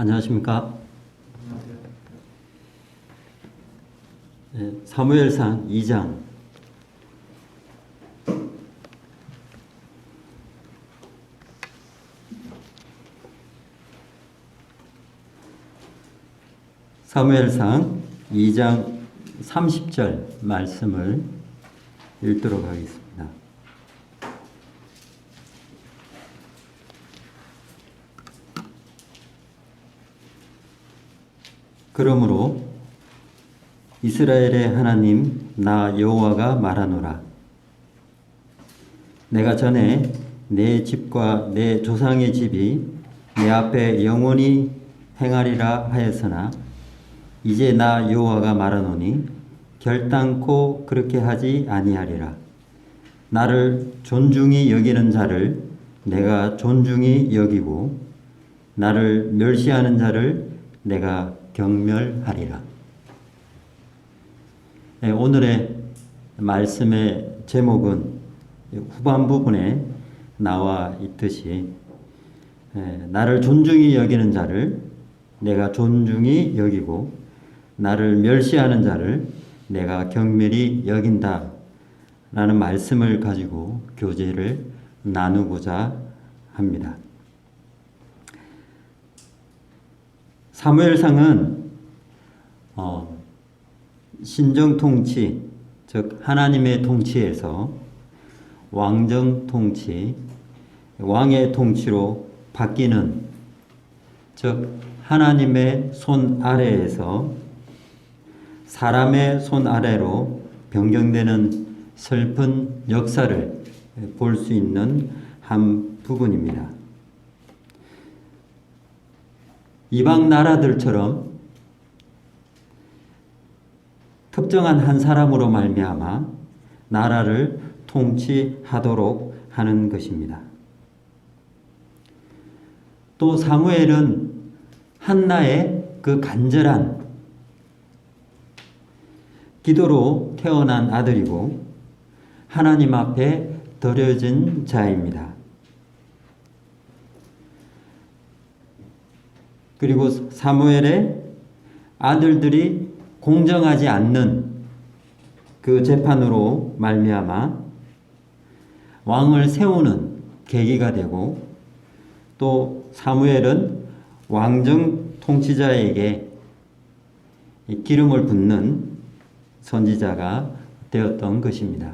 안녕하십니까? 사무엘상 2장 사무엘상 2장 30절 말씀을 읽도록 하겠습니다. 그러므로 이스라엘의 하나님 나 여호와가 말하노라. 내가 전에 내 집과 내 조상의 집이 내 앞에 영원히 행하리라 하였으나 이제 나 여호와가 말하노니 결단코 그렇게 하지 아니하리라. 나를 존중히 여기는 자를 내가 존중히 여기고 나를 멸시하는 자를 내가 경멸하리라. 오늘의 말씀의 제목은 후반 부분에 나와 있듯이 나를 존중히 여기는 자를 내가 존중히 여기고 나를 멸시하는 자를 내가 경멸히 여긴다 라는 말씀을 가지고 교제를 나누고자 합니다. 사무엘상은 신정 통치, 즉 하나님의 통치에서 왕정 통치, 왕의 통치로 바뀌는, 즉 하나님의 손 아래에서 사람의 손 아래로 변경되는 슬픈 역사를 볼 수 있는 한 부분입니다. 이방 나라들처럼 특정한 한 사람으로 말미암아 나라를 통치하도록 하는 것입니다. 또 사무엘은 한나의 그 간절한 기도로 태어난 아들이고 하나님 앞에 드려진 자입니다. 그리고 사무엘의 아들들이 공정하지 않는 그 재판으로 말미암아 왕을 세우는 계기가 되고 또 사무엘은 왕정 통치자에게 기름을 붓는 선지자가 되었던 것입니다.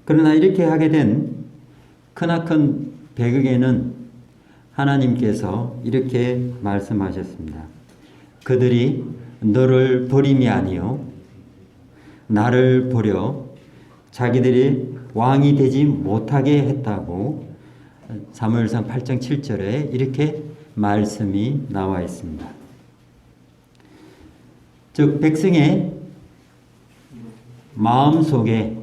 그러나 이렇게 하게 된 크나큰 배극에는 하나님께서 이렇게 말씀하셨습니다. 그들이 너를 버림이 아니요 나를 버려 자기들이 왕이 되지 못하게 했다고 사무엘상 8장 7절에 이렇게 말씀이 나와 있습니다. 즉 백성의 마음속에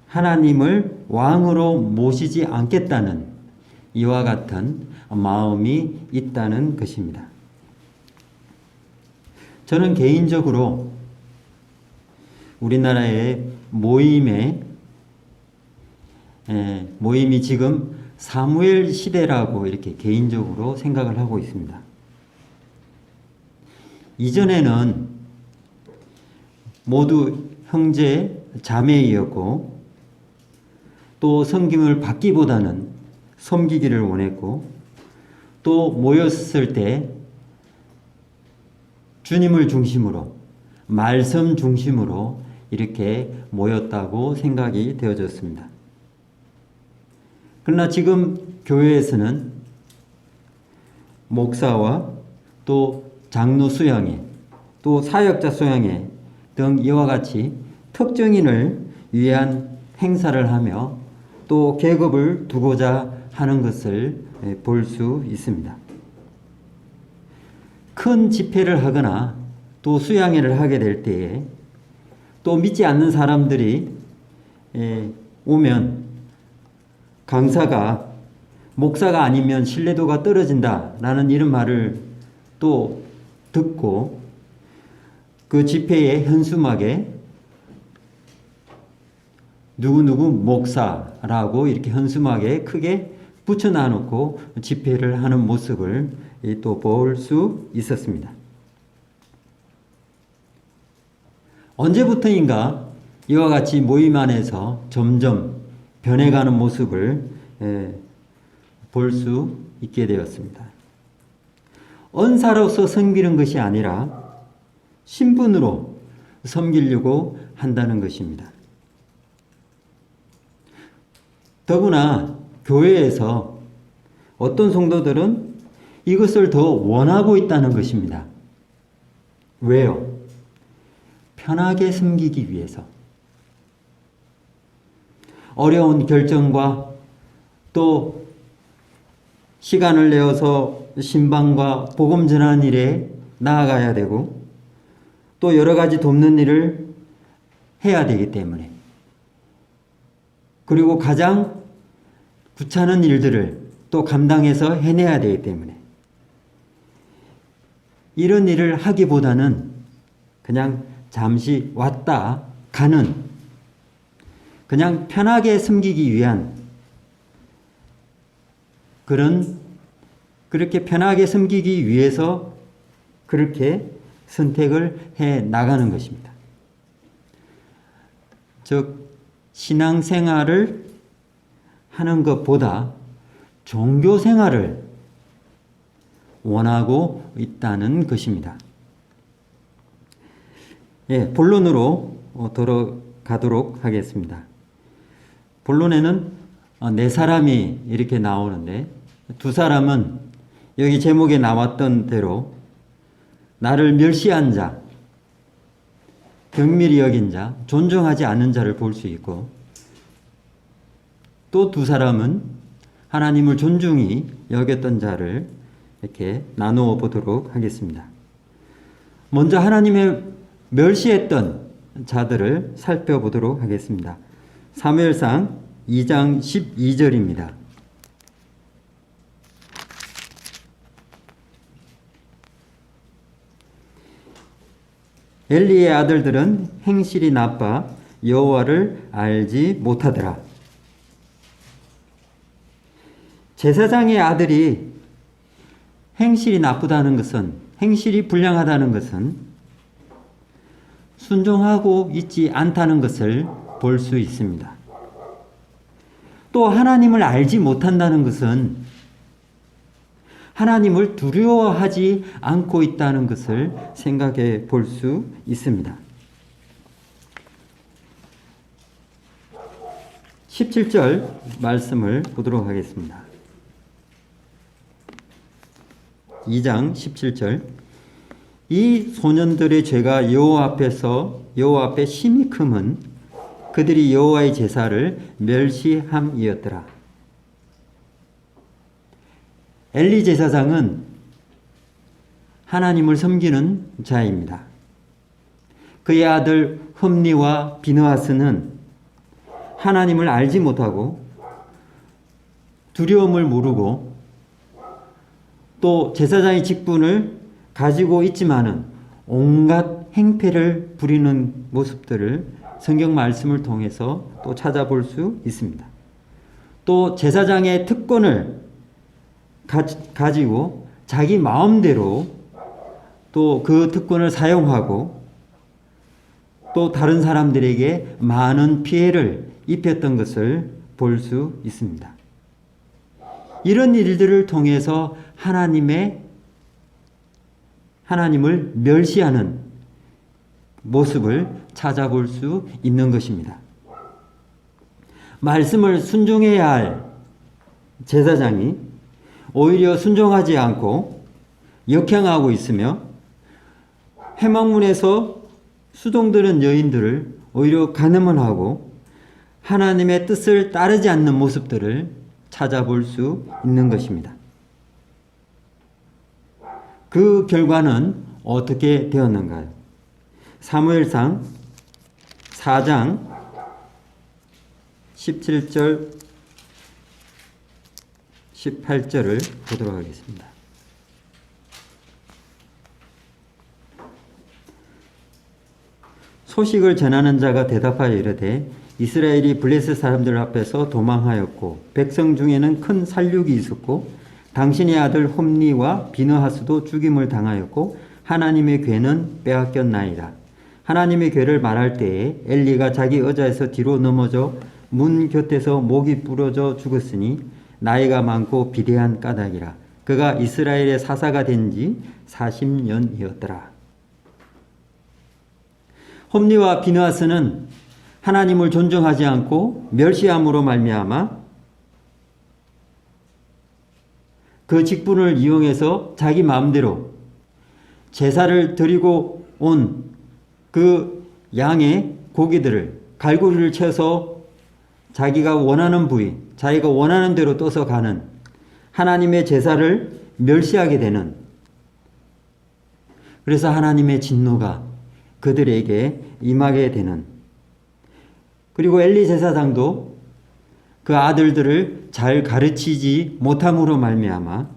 하나님을 왕으로 모시지 않겠다는 이와 같은 마음이 있다는 것입니다. 저는 개인적으로 우리나라의 모임이 지금 사무엘 시대라고 이렇게 개인적으로 생각을 하고 있습니다. 이전에는 모두 형제 자매이었고 또 섬김을 받기보다는 섬기기를 원했고 또 모였을 때 주님을 중심으로 말씀 중심으로 이렇게 모였다고 생각이 되어졌습니다. 그러나 지금 교회에서는 목사와 또 장로 수양회 또 사역자 수양회 등 이와 같이 특정인을 위한 행사를 하며 또 계급을 두고자 하는 것을 볼 수 있습니다. 큰 집회를 하거나 또 수양회를 하게 될 때에 또 믿지 않는 사람들이 오면 강사가 목사가 아니면 신뢰도가 떨어진다라는 이런 말을 또 듣고 그 집회의 현수막에 누구누구 목사라고 이렇게 현수막에 크게 붙여놔 놓고 집회를 하는 모습을 또 볼 수 있었습니다. 언제부터인가 이와 같이 모임 안에서 점점 변해가는 모습을 볼 수 있게 되었습니다. 언사로서 섬기는 것이 아니라 신분으로 섬기려고 한다는 것입니다. 더구나 교회에서 어떤 성도들은 이것을 더 원하고 있다는 것입니다. 왜요? 편하게 섬기기 위해서. 어려운 결정과 또 시간을 내어서 신방과 복음 전하는 일에 나아가야 되고 또 여러 가지 돕는 일을 해야 되기 때문에 그리고 가장 귀찮은 일들을 또 감당해서 해내야 되기 때문에 이런 일을 하기보다는 그냥 잠시 왔다 가는 그냥 편하게 섬기기 위한 그렇게 편하게 섬기기 위해서 그렇게 선택을 해 나가는 것입니다. 즉 신앙생활을 하는 것보다 종교생활을 원하고 있다는 것입니다. 본론으로 들어가도록 하겠습니다. 본론에는 네 사람이 이렇게 나오는데 두 사람은 여기 제목에 나왔던 대로 나를 멸시한 자, 경밀히 여긴 자, 존중하지 않는 자를 볼 수 있고 또 두 사람은 하나님을 존중히 여겼던 자를 이렇게 나누어 보도록 하겠습니다. 먼저 하나님의 멸시했던 자들을 살펴보도록 하겠습니다. 사무엘상 2장 12절입니다. 엘리의 아들들은 행실이 나빠 여호와를 알지 못하더라. 제사장의 아들이 행실이 나쁘다는 것은, 행실이 불량하다는 것은 순종하고 있지 않다는 것을 볼 수 있습니다. 또 하나님을 알지 못한다는 것은 하나님을 두려워하지 않고 있다는 것을 생각해 볼 수 있습니다. 17절 말씀을 보도록 하겠습니다. 2장 17절 이 소년들의 죄가 여호와 앞에 심히 크면 그들이 여호와의 제사를 멸시함이었더라. 엘리 제사장은 하나님을 섬기는 자입니다. 그의 아들 흠니와 비느하스는 하나님을 알지 못하고 두려움을 모르고 또 제사장의 직분을 가지고 있지만은 온갖 행패를 부리는 모습들을 성경 말씀을 통해서 또 찾아볼 수 있습니다. 또 제사장의 특권을 가지고 자기 마음대로 또 그 특권을 사용하고 또 다른 사람들에게 많은 피해를 입혔던 것을 볼 수 있습니다. 이런 일들을 통해서 하나님을 멸시하는 모습을 찾아볼 수 있는 것입니다. 말씀을 순종해야 할 제사장이 오히려 순종하지 않고 역행하고 있으며 회막문에서 수종드는 여인들을 오히려 간음하고 하나님의 뜻을 따르지 않는 모습들을 찾아볼 수 있는 것입니다. 그 결과는 어떻게 되었는가요? 사무엘상 4장 17절 18절을 보도록 하겠습니다. 소식을 전하는 자가 대답하여 이르되 이스라엘이 블레셋 사람들 앞에서 도망하였고 백성 중에는 큰 살육이 있었고 당신의 아들 홈니와 비느하스도 죽임을 당하였고 하나님의 괴는 빼앗겼나이다. 하나님의 괴를 말할 때에 엘리가 자기 의자에서 뒤로 넘어져 문 곁에서 목이 부러져 죽었으니 나이가 많고 비대한 까닭이라. 그가 이스라엘의 사사가 된 지 40년이었더라. 홈니와 비느하스는 하나님을 존중하지 않고 멸시함으로 말미암아 그 직분을 이용해서 자기 마음대로 제사를 드리고 온 그 양의 고기들을 갈고리를 채서 자기가 원하는 부위, 자기가 원하는 대로 떠서 가는 하나님의 제사를 멸시하게 되는, 그래서 하나님의 진노가 그들에게 임하게 되는, 그리고 엘리 제사장도 그 아들들을 잘 가르치지 못함으로 말미암아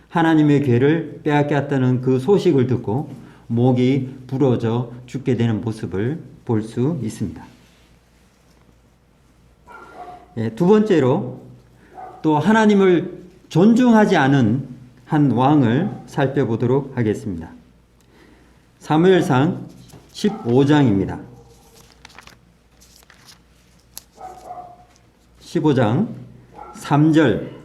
하나님의 괴를 빼앗겼다는 그 소식을 듣고 목이 부러져 죽게 되는 모습을 볼 수 있습니다. 두 번째로 또 하나님을 존중하지 않은 한 왕을 살펴보도록 하겠습니다. 사무엘상 15장입니다. 15장 3절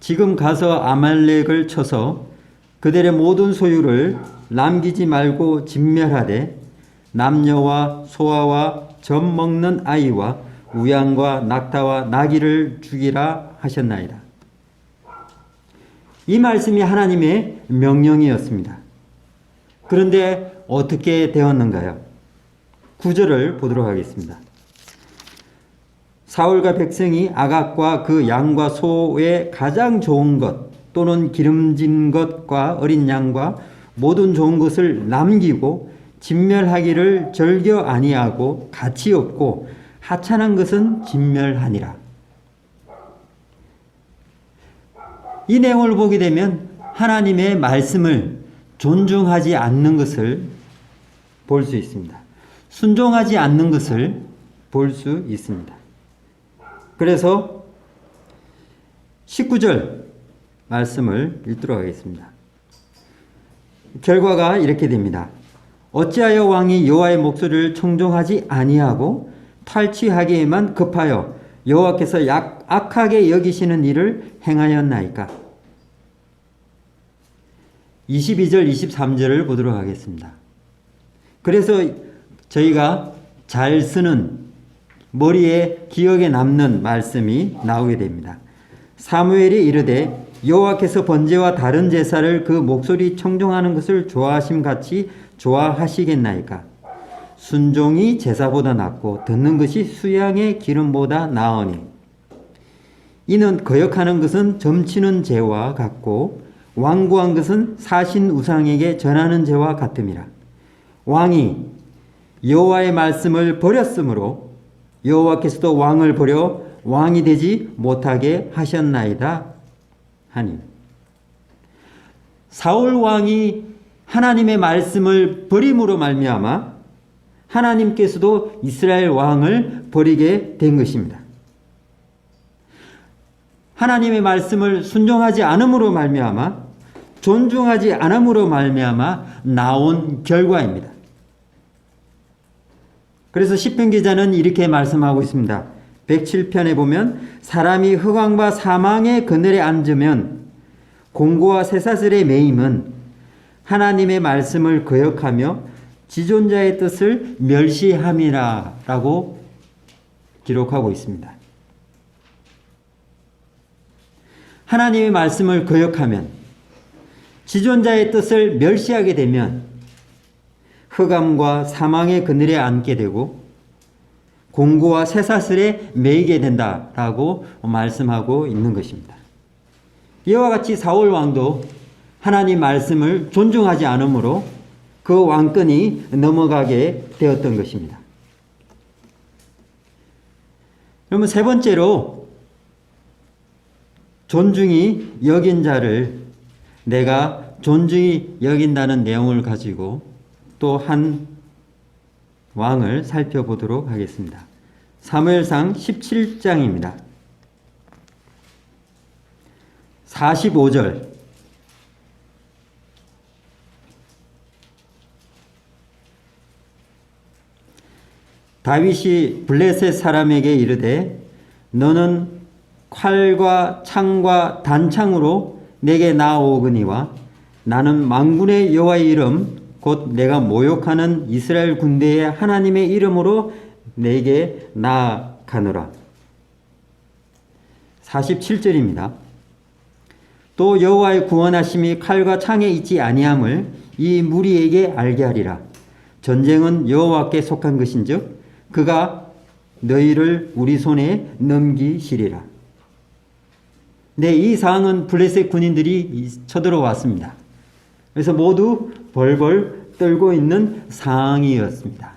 지금 가서 아말렉을 쳐서 그들의 모든 소유를 남기지 말고 진멸하되 남녀와 소아와 젖 먹는 아이와 우양과 낙타와 나귀를 죽이라 하셨나이다. 이 말씀이 하나님의 명령이었습니다. 그런데 어떻게 되었는가요? 9절을 보도록 하겠습니다. 사울과 백성이 아각과 그 양과 소의 가장 좋은 것 또는 기름진 것과 어린 양과 모든 좋은 것을 남기고 진멸하기를 절겨 아니하고 가치 없고 하찮은 것은 진멸하니라. 이 내용을 보게 되면 하나님의 말씀을 존중하지 않는 것을 볼 수 있습니다. 순종하지 않는 것을 볼 수 있습니다. 그래서 19절 말씀을 읽도록 하겠습니다. 결과가 이렇게 됩니다. 어찌하여 왕이 여호와의 목소리를 청종하지 아니하고 탈취하기에만 급하여 여호와께서 악하게 여기시는 일을 행하였나이까? 22절 23절을 보도록 하겠습니다. 그래서 저희가 잘 쓰는 머리에 기억에 남는 말씀이 나오게 됩니다. 사무엘이 이르되 여호와께서 번제와 다른 제사를 그 목소리 청종하는 것을 좋아하심 같이 좋아하시겠나이까? 순종이 제사보다 낫고 듣는 것이 수양의 기름보다 나으니 이는 거역하는 것은 점치는 죄와 같고 완고한 것은 사신 우상에게 전하는 죄와 같음이라. 왕이 여호와의 말씀을 버렸으므로 여호와께서도 왕을 버려 왕이 되지 못하게 하셨나이다 하니, 사울 왕이 하나님의 말씀을 버림으로 말미암아 하나님께서도 이스라엘 왕을 버리게 된 것입니다. 하나님의 말씀을 순종하지 않음으로 말미암아, 존중하지 않음으로 말미암아 나온 결과입니다. 그래서 시편 기자는 이렇게 말씀하고 있습니다. 107편에 보면 사람이 흑암과 사망의 그늘에 앉으면 공고와 쇠사슬의 매임은 하나님의 말씀을 거역하며 지존자의 뜻을 멸시함이라 라고 기록하고 있습니다. 하나님의 말씀을 거역하면, 지존자의 뜻을 멸시하게 되면 흑암과 사망의 그늘에 앉게 되고 공고와 쇠사슬에 매이게 된다라고 말씀하고 있는 것입니다. 이와 같이 사울 왕도 하나님 말씀을 존중하지 않으므로 그 왕권이 넘어가게 되었던 것입니다. 그러면 세 번째로 존중이 여긴 자를 내가 존중히 여긴다는 내용을 가지고 또 한 왕을 살펴보도록 하겠습니다. 사무엘상 17장입니다. 45절. 다윗이 블레셋 사람에게 이르되 너는 칼과 창과 단창으로 내게 나아오거니와 나는 만군의 여호와의 이름 곧 내가 모욕하는 이스라엘 군대의 하나님의 이름으로 내게 나아가노라. 47절입니다. 또 여호와의 구원하심이 칼과 창에 있지 아니함을 이 무리에게 알게 하리라. 전쟁은 여호와께 속한 것인즉 그가 너희를 우리 손에 넘기시리라. 네, 이 상황은 블레셋 군인들이 쳐들어왔습니다. 그래서 모두 벌벌 떨고 있는 상황이었습니다.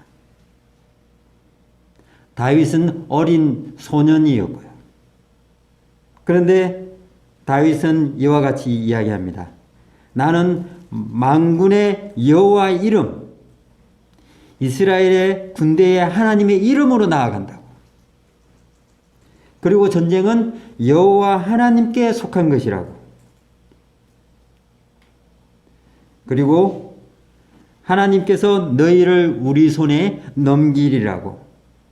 다윗은 어린 소년이었고요. 그런데 다윗은 이와 같이 이야기합니다. 나는 만군의 여호와의 이름, 이스라엘의 군대의 하나님의 이름으로 나아간다고. 그리고 전쟁은 여호와 하나님께 속한 것이라고. 그리고 하나님께서 너희를 우리 손에 넘기리라고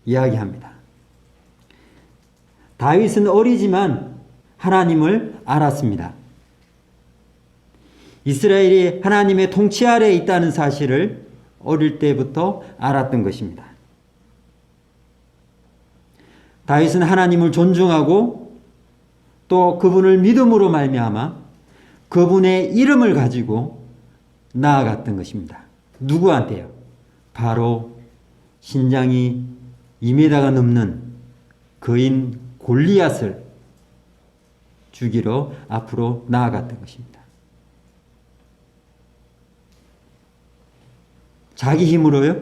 이야기합니다. 다윗은 어리지만 하나님을 알았습니다. 이스라엘이 하나님의 통치 아래에 있다는 사실을 어릴 때부터 알았던 것입니다. 다윗은 하나님을 존중하고 또 그분을 믿음으로 말미암아 그분의 이름을 가지고 나아갔던 것입니다. 누구한테요? 바로 신장이 2m가 넘는 거인 골리앗을 죽이러 앞으로 나아갔던 것입니다. 자기 힘으로요?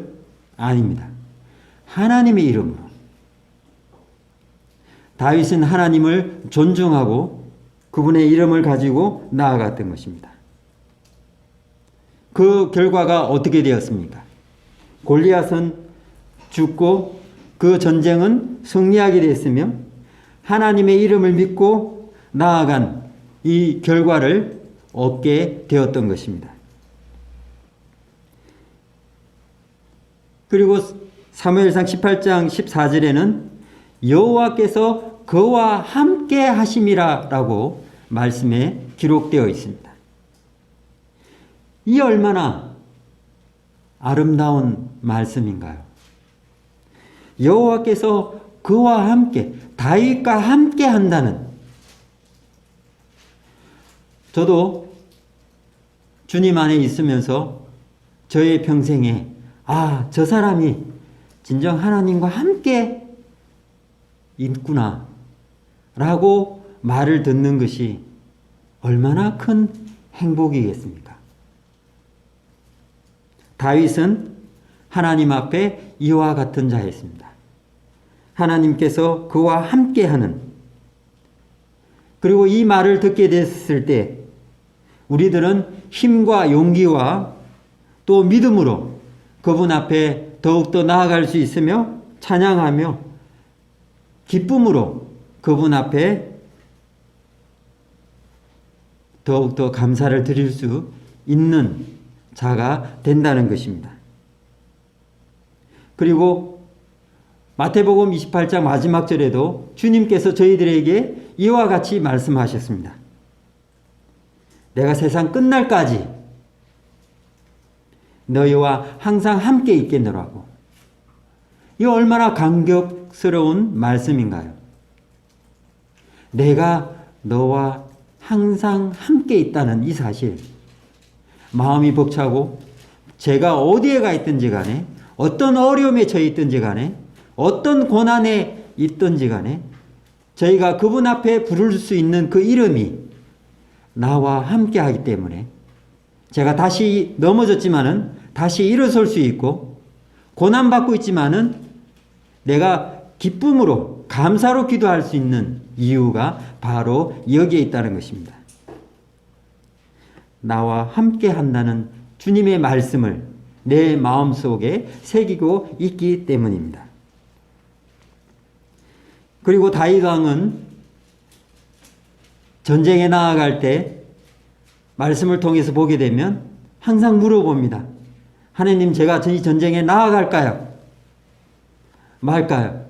아닙니다. 하나님의 이름으로. 다윗은 하나님을 존중하고 그분의 이름을 가지고 나아갔던 것입니다. 그 결과가 어떻게 되었습니까? 골리앗은 죽고 그 전쟁은 승리하게 되었으며 하나님의 이름을 믿고 나아간 이 결과를 얻게 되었던 것입니다. 그리고 사무엘상 18장 14절에는 여호와께서 그와 함께 하심이라라고 말씀에 기록되어 있습니다. 이 얼마나 아름다운 말씀인가요? 여호와께서 그와 함께, 다윗과 함께 한다는. 저도 주님 안에 있으면서 저의 평생에 저 사람이 진정 하나님과 함께 있구나 라고 말을 듣는 것이 얼마나 큰 행복이겠습니까? 다윗은 하나님 앞에 이와 같은 자였습니다. 하나님께서 그와 함께하는, 그리고 이 말을 듣게 됐을 때 우리들은 힘과 용기와 또 믿음으로 그분 앞에 더욱더 나아갈 수 있으며 찬양하며 기쁨으로 그분 앞에 더욱더 감사를 드릴 수 있는 자가 된다는 것입니다. 그리고 마태복음 28장 마지막 절에도 주님께서 저희들에게 이와 같이 말씀하셨습니다. 내가 세상 끝날까지 너희와 항상 함께 있겠노라고. 이 얼마나 감격스러운 말씀인가요? 내가 너와 항상 함께 있다는 이 사실. 마음이 벅차고 제가 어디에 가 있든지 간에, 어떤 어려움에 처해 있든지 간에, 어떤 고난에 있든지 간에 저희가 그분 앞에 부를 수 있는 그 이름이 나와 함께 하기 때문에 제가 다시 넘어졌지만은 다시 일어설 수 있고, 고난받고 있지만은 내가 기쁨으로 감사로 기도할 수 있는 이유가 바로 여기에 있다는 것입니다. 나와 함께 한다는 주님의 말씀을 내 마음속에 새기고 있기 때문입니다. 그리고 다윗 왕은 전쟁에 나아갈 때 말씀을 통해서 보게 되면 항상 물어봅니다. 하나님, 제가 이 전쟁에 나아갈까요? 말까요?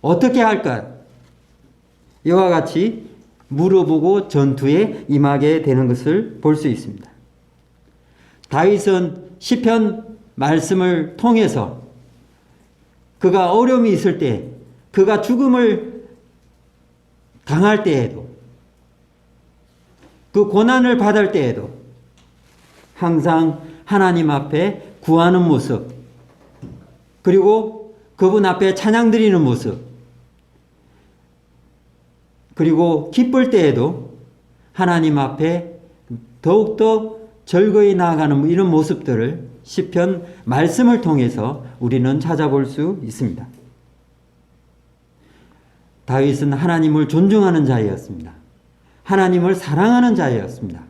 어떻게 할까요? 이와 같이 물어보고 전투에 임하게 되는 것을 볼 수 있습니다. 다윗은 시편 말씀을 통해서 그가 어려움이 있을 때, 그가 죽음을 당할 때에도, 그 고난을 받을 때에도 항상 하나님 앞에 구하는 모습, 그리고 그분 앞에 찬양 드리는 모습, 그리고 기쁠 때에도 하나님 앞에 더욱더 즐거이 나아가는 이런 모습들을 시편 말씀을 통해서 우리는 찾아볼 수 있습니다. 다윗은 하나님을 존중하는 자였습니다. 하나님을 사랑하는 자였습니다.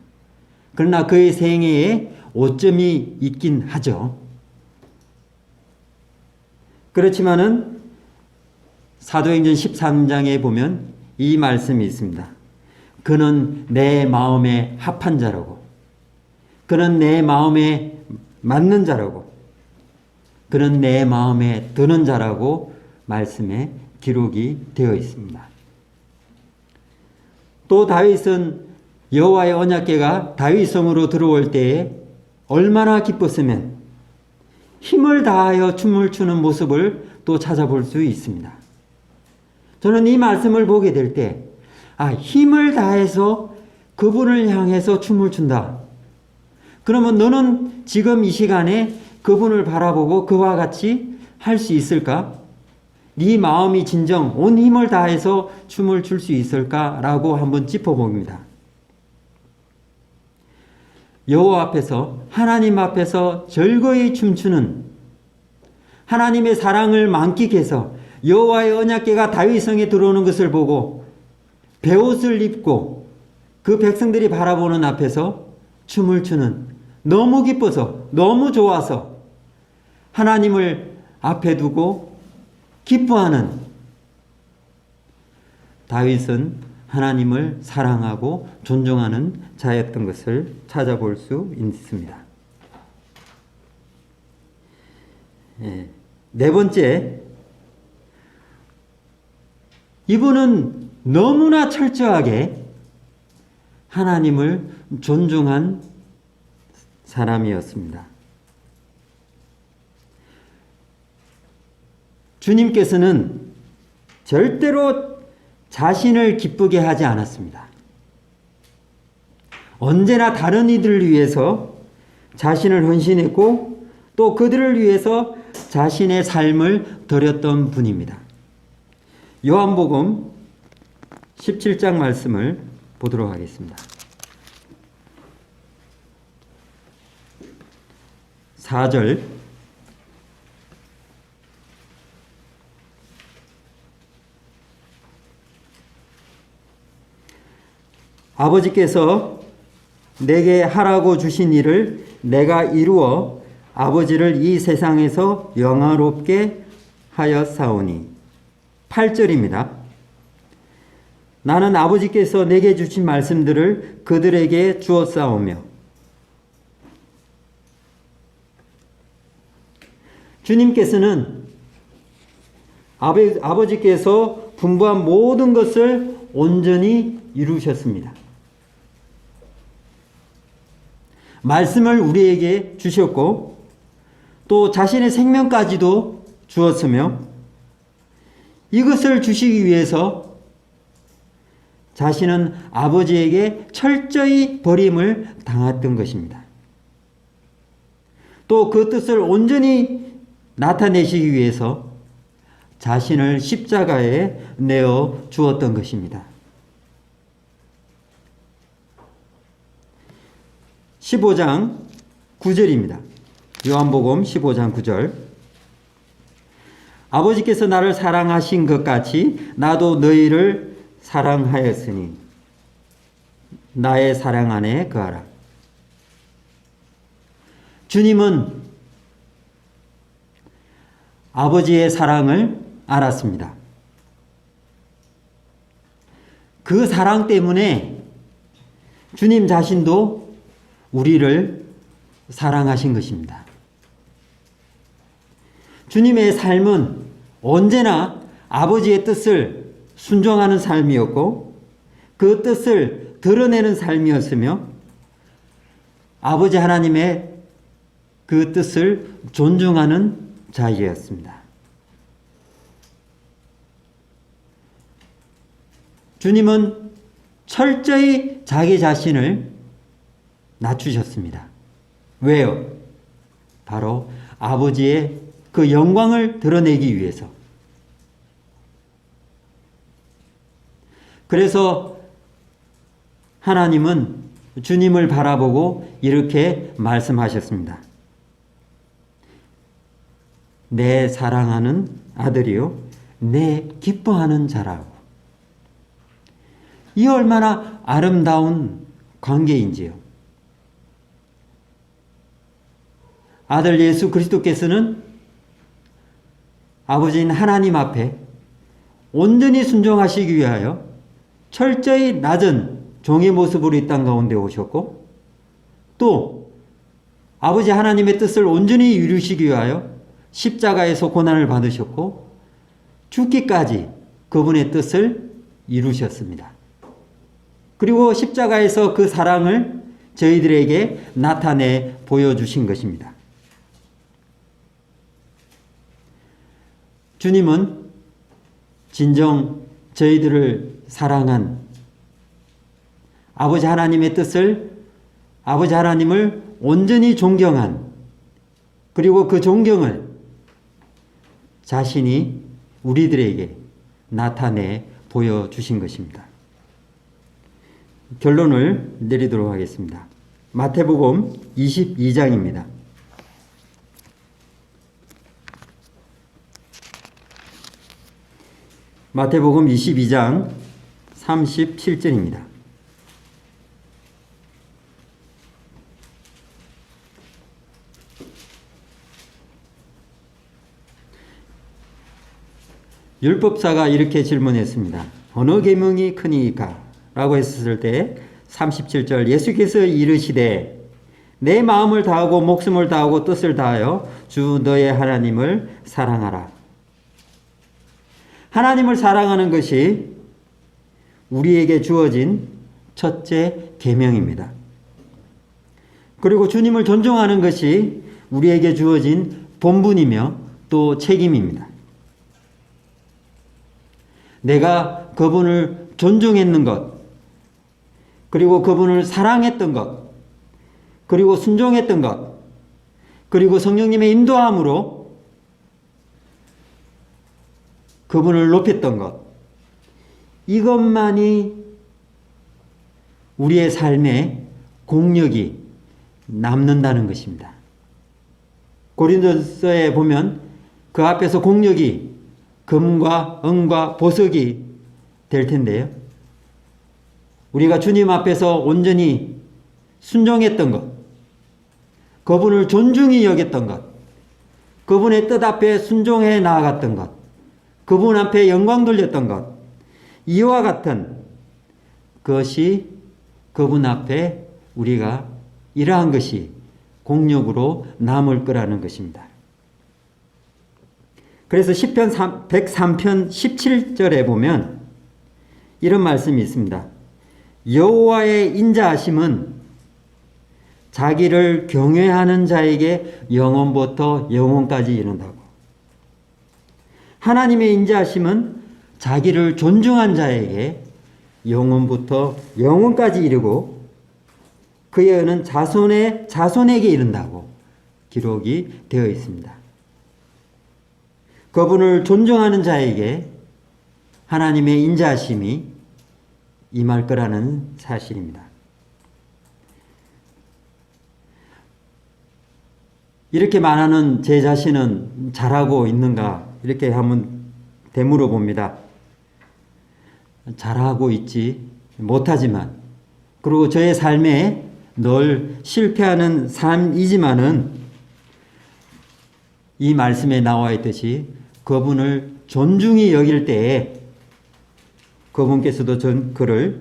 그러나 그의 생애에 오점이 있긴 하죠. 그렇지만은 사도행전 13장에 보면 이 말씀이 있습니다. 그는 내 마음에 합한 자라고, 그는 내 마음에 맞는 자라고, 그는 내 마음에 드는 자라고 말씀에 기록이 되어 있습니다. 또 다윗은 여호와의 언약궤가 다윗성으로 들어올 때에 얼마나 기뻤으면 힘을 다하여 춤을 추는 모습을 또 찾아볼 수 있습니다. 저는 이 말씀을 보게 될 때, 힘을 다해서 그분을 향해서 춤을 춘다. 그러면 너는 지금 이 시간에 그분을 바라보고 그와 같이 할 수 있을까? 네 마음이 진정 온 힘을 다해서 춤을 출 수 있을까라고 한번 짚어봅니다. 여호와 앞에서, 하나님 앞에서 즐거이 춤추는, 하나님의 사랑을 만끽해서 여호와의 언약궤가 다윗성에 들어오는 것을 보고 베옷을 입고 그 백성들이 바라보는 앞에서 춤을 추는, 너무 기뻐서, 너무 좋아서 하나님을 앞에 두고 기뻐하는 다윗은 하나님을 사랑하고 존중하는 자였던 것을 찾아볼 수 있습니다. 네 번째, 이분은 너무나 철저하게 하나님을 존중한 사람이었습니다. 주님께서는 절대로 자신을 기쁘게 하지 않았습니다. 언제나 다른 이들을 위해서 자신을 헌신했고 또 그들을 위해서 자신의 삶을 드렸던 분입니다. 요한복음 17장 말씀을 보도록 하겠습니다. 4절, 아버지께서 내게 하라고 주신 일을 내가 이루어 아버지를 이 세상에서 영화롭게 하였사오니. 8절입니다. 나는 아버지께서 내게 주신 말씀들을 그들에게 주었사오며. 주님께서는 아버지께서 분부한 모든 것을 온전히 이루셨습니다. 말씀을 우리에게 주셨고 또 자신의 생명까지도 주었으며 이것을 주시기 위해서 자신은 아버지에게 철저히 버림을 당했던 것입니다. 또 그 뜻을 온전히 나타내시기 위해서 자신을 십자가에 내어 주었던 것입니다. 15장 9절입니다. 요한복음 15장 9절. 아버지께서 나를 사랑하신 것 같이 나도 너희를 사랑하였으니 나의 사랑 안에 거하라. 주님은 아버지의 사랑을 알았습니다. 그 사랑 때문에 주님 자신도 우리를 사랑하신 것입니다. 주님의 삶은 언제나 아버지의 뜻을 순종하는 삶이었고 그 뜻을 드러내는 삶이었으며 아버지 하나님의 그 뜻을 존중하는 자이었습니다. 주님은 철저히 자기 자신을 낮추셨습니다. 왜요? 바로 아버지의 그 영광을 드러내기 위해서. 그래서 하나님은 주님을 바라보고 이렇게 말씀하셨습니다. 내 사랑하는 아들이요, 내 기뻐하는 자라고. 이 얼마나 아름다운 관계인지요. 아들 예수 그리스도께서는 아버지인 하나님 앞에 온전히 순종하시기 위하여 철저히 낮은 종의 모습으로 이 땅 가운데 오셨고 또 아버지 하나님의 뜻을 온전히 이루시기 위하여 십자가에서 고난을 받으셨고 죽기까지 그분의 뜻을 이루셨습니다. 그리고 십자가에서 그 사랑을 저희들에게 나타내 보여주신 것입니다. 주님은 진정 저희들을 사랑한 아버지 하나님의 뜻을, 아버지 하나님을 온전히 존경한, 그리고 그 존경을 자신이 우리들에게 나타내 보여주신 것입니다. 결론을 내리도록 하겠습니다. 마태복음 22장입니다. 마태복음 22장 37절입니다. 율법사가 이렇게 질문했습니다. 어느 계명이 크니까? 라고 했을 때 37절 예수께서 이르시되 내 마음을 다하고 목숨을 다하고 뜻을 다하여 주 너의 하나님을 사랑하라. 하나님을 사랑하는 것이 우리에게 주어진 첫째 계명입니다. 그리고 주님을 존중하는 것이 우리에게 주어진 본분이며 또 책임입니다. 내가 그분을 존중했는 것, 그리고 그분을 사랑했던 것, 그리고 순종했던 것, 그리고 성령님의 인도함으로 그분을 높였던 것, 이것만이 우리의 삶에 공력이 남는다는 것입니다. 고린도서에 보면 그 앞에서 공력이 금과 은과 보석이 될 텐데요. 우리가 주님 앞에서 온전히 순종했던 것, 그분을 존중히 여겼던 것, 그분의 뜻 앞에 순종해 나아갔던 것, 그분 앞에 영광 돌렸던 것, 이와 같은 것이 그분 앞에 우리가 이러한 것이 공력으로 남을 거라는 것입니다. 그래서 시편 103편 17절에 보면 이런 말씀이 있습니다. 여호와의 인자하심은 자기를 경외하는 자에게 영원부터 영원까지 이른다고. 하나님의 인자하심은 자기를 존중한 자에게 영원부터 영원까지 이르고 그의 은은 자손에게 이른다고 기록이 되어 있습니다. 그분을 존중하는 자에게 하나님의 인자하심이 임할 거라는 사실입니다. 이렇게 말하는 제 자신은 잘하고 있는가? 이렇게 한번 되물어 봅니다. 잘하고 있지 못하지만, 그리고 저의 삶에 늘 실패하는 삶이지만은 이 말씀에 나와 있듯이 그분을 존중히 여길 때에 그분께서도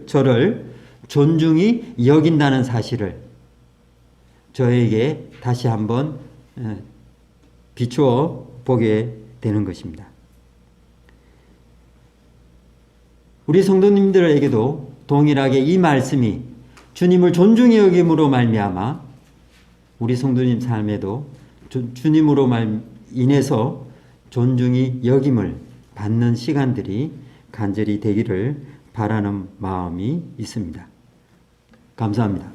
저를 존중히 여긴다는 사실을 저에게 다시 한번 비추어 보게 되는 것입니다. 우리 성도님들에게도 동일하게 이 말씀이 주님을 존중히 여김으로 말미암아 우리 성도님 삶에도 주님으로 인해서 존중히 여김을 받는 시간들이 간절히 되기를 바라는 마음이 있습니다. 감사합니다.